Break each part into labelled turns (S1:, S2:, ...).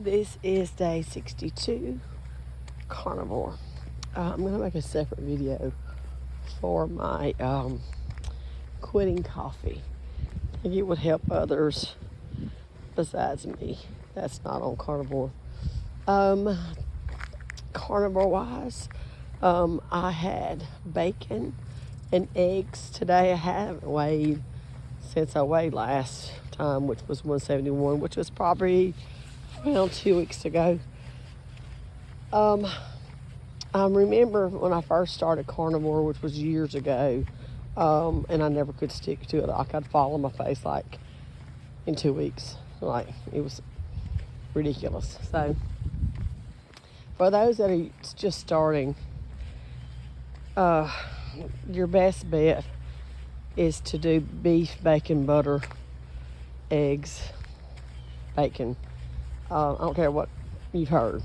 S1: This is day 62, carnivore. I'm going to make a separate video for my quitting coffee. I think it would help others besides me. That's not on carnivore. Carnivore wise, I had bacon and eggs today. I haven't weighed since I weighed last time, which was 171, which was probably around 2 weeks ago. I remember when I first started carnivore, which was years ago, and I never could stick to it. I could fall on my face like in 2 weeks. Like, it was ridiculous. So for those that are just starting, your best bet is to do beef, bacon, butter, eggs, bacon. I don't care what you've heard.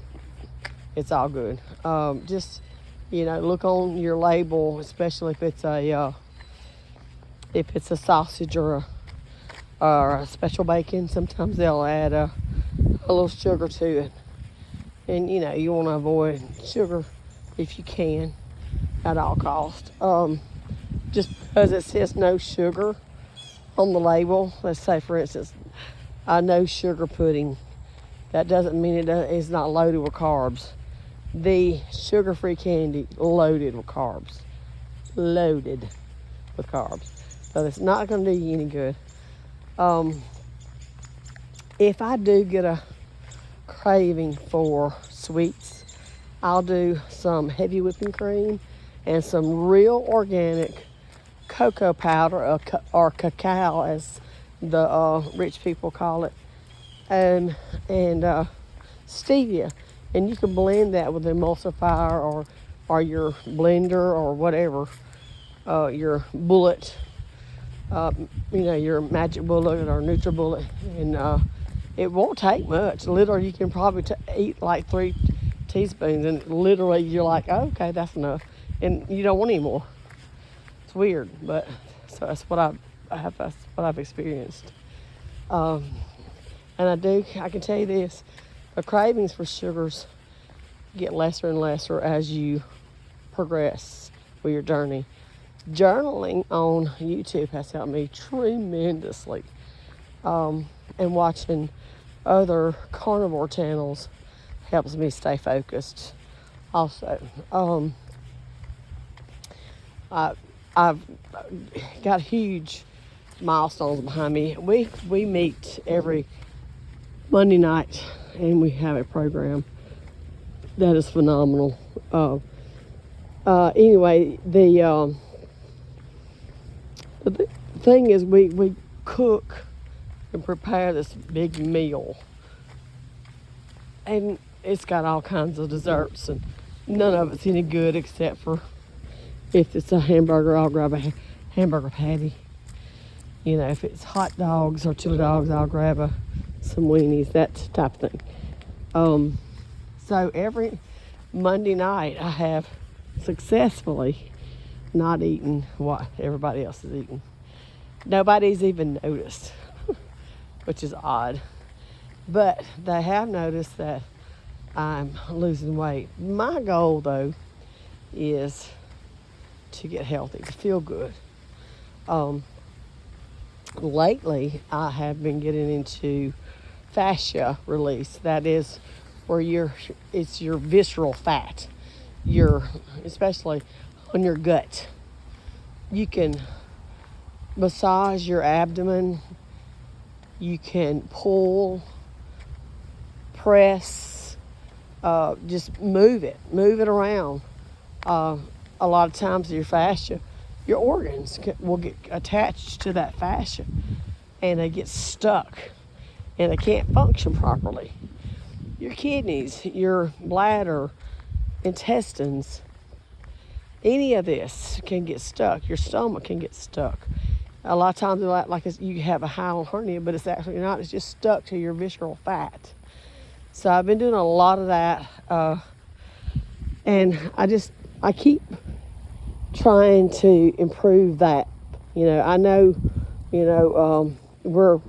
S1: It's all good. Just, look on your label, especially if it's a sausage or a special bacon. Sometimes they'll add a little sugar to it. And, you want to avoid sugar if you can at all costs. Just because it says no sugar on the label, let's say, for instance, no sugar pudding, that doesn't mean it's not loaded with carbs. The sugar-free candy, loaded with carbs. Loaded with carbs. So it's not going to do you any good. If I do get a craving for sweets, I'll do some heavy whipping cream and some real organic cocoa powder, or cacao as the rich people call it, and stevia. And you can blend that with an emulsifier or your blender or whatever, your bullet, your Magic Bullet or NutriBullet. And it won't take much. Literally, you can probably eat like 3 teaspoons, and literally you're like, oh, okay, that's enough. And you don't want any more. It's weird, but so that's what I've experienced. And I can tell you this, the cravings for sugars get lesser and lesser as you progress with your journey. Journaling on YouTube has helped me tremendously. And watching other carnivore channels helps me stay focused also. I've got huge milestones behind me. We meet every Monday night, and we have a program that is phenomenal. Anyway, the thing is, we cook and prepare this big meal, and it's got all kinds of desserts, and none of it's any good except for if it's a hamburger, I'll grab a hamburger patty. If it's hot dogs or chili dogs, I'll grab some weenies, that type of thing. So every Monday night, I have successfully not eaten what everybody else is eating. Nobody's even noticed, which is odd. But they have noticed that I'm losing weight. My goal, though, is to get healthy, to feel good. Lately, I have been getting into fascia release. That is where it's your visceral fat, especially on your gut. You can massage your abdomen. You can pull, press, just move it around. A lot of times your fascia, your organs will get attached to that fascia, and they get stuck, and they can't function properly. Your kidneys, your bladder, intestines, any of this can get stuck. Your stomach can get stuck. A lot of times, like you have a hiatal hernia, but it's actually not. It's just stuck to your visceral fat. So I've been doing a lot of that, and I keep trying to improve that. I know, we're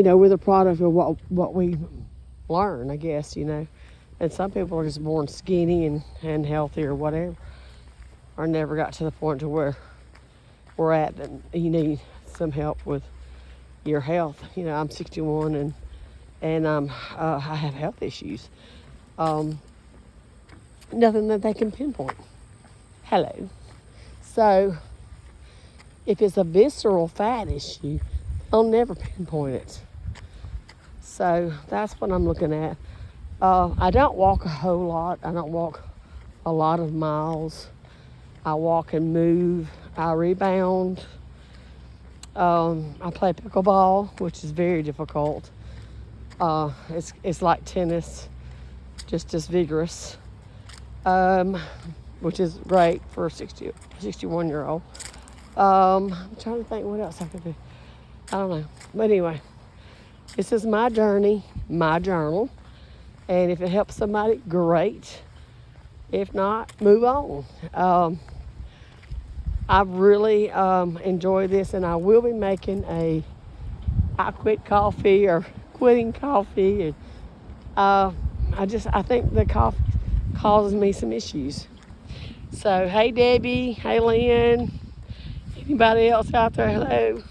S1: we're the product of what we learn, I guess, And some people are just born skinny and healthy or whatever, or never got to the point to where we're at that you need some help with your health. I'm 61 and I have health issues. Nothing that they can pinpoint. Hello. So if it's a visceral fat issue, they'll never pinpoint it. So that's what I'm looking at. I don't walk a whole lot. I don't walk a lot of miles. I walk and move. I rebound. I play pickleball, which is very difficult. It's like tennis, just as vigorous, which is great for a 61-year-old. I'm trying to think what else I could do. I don't know. But anyway, this is my journey, my journal. And if it helps somebody, great. If not, move on. I've really enjoyed this, and I will be making I quit coffee or quitting coffee. And I think the coffee causes me some issues. So, hey Debbie, hey Lynn, anybody else out there, hello.